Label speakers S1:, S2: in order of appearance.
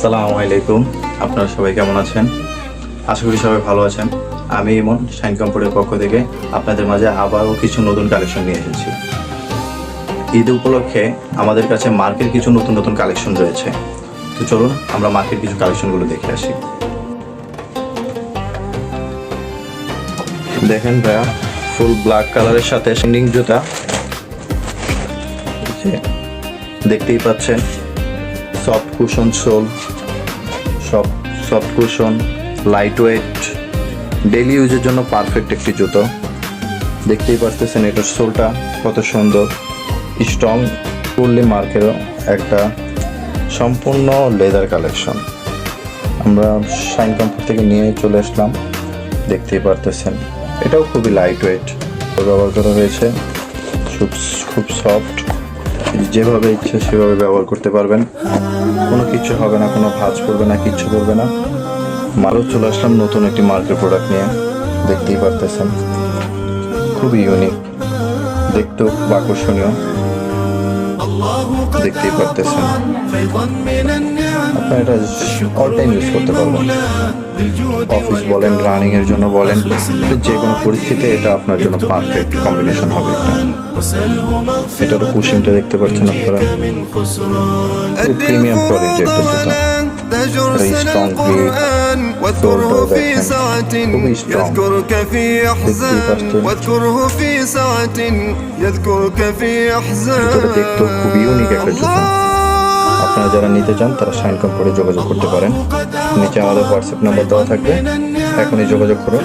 S1: আসসালামু আলাইকুম। আপনারা সবাই কেমন আছেন? আশা করি সবাই ভালো আছেন। আমি ইমন, শাইন কমফোর্টের পক্ষ থেকে আপনাদের মাঝে আবারও কিছু নতুন কালেকশন নিয়ে এসেছি। ঈদ উপলক্ষে আমাদের কাছে মার্কের কিছু নতুন নতুন কালেকশন রয়েছে। তো চলুন আমরা মার্কের কিছু কালেকশনগুলো দেখে আসি। দেখেন ভাইয়া, ফুল ব্ল্যাক কালারের সাথে শাইনিং জুতা, দেখতেই পাচ্ছেন। Soft cushion sole, soft cushion, light weight, daily ইউজের জন্য পারফেক্ট একটি জুতো। দেখতেই পারতেছেন এটার সোলটা কত সুন্দর, স্ট্রং, ফুললি মার্কেরও একটা সম্পূর্ণ লেদার কালেকশন আমরা শাইন কমফোর্ট থেকে নিয়ে চলে আসলাম। দেখতেই পারতেছেন এটাও খুবই লাইট ওয়েট ব্যবহার করা হয়েছে, খুব সফট, যেভাবে ইচ্ছে সেভাবে ব্যবহার করতে পারবেন। কোনো কিছু হবে না, কোনো ভাঁজ করবে না, কিচ্ছু করবে না। মারও চলে আসলাম নতুন একটি মার্কেট প্রোডাক্ট নিয়ে। দেখতেই পারতেছেন খুবই ইউনিক, দেখতেও খুব আকর্ষণীয়। দেখতেই পারতেছেন আপনারা এটা অল টাইম ইউজ করতে পারবেন। অফিস বলেন, রানিং এর জন্য বলেন, যে কোনো পরিস্থিতিতে এটা আপনার জন্য পারফেক্ট কম্বিনেশন হবে। এটার পুশিংটা দেখতে পাচ্ছেন আপনারা, খুব প্রিমিয়াম কোয়ালিটি একটা জুতা। স্ট্রং গ্রিপ, সোলটাও দেখেন খুবই স্ট্রং। দেখতেই পাচ্ছেন জুতোটা দেখতেও খুব ইউনিক একটা জুতা। আপনারা যারা নিতে চান তারা শাইন কমফোর্টে যোগাযোগ করতে পারেন। নিচে আমাদের হোয়াটসঅ্যাপ নাম্বার দেওয়া থাকবে, এখনই যোগাযোগ করুন।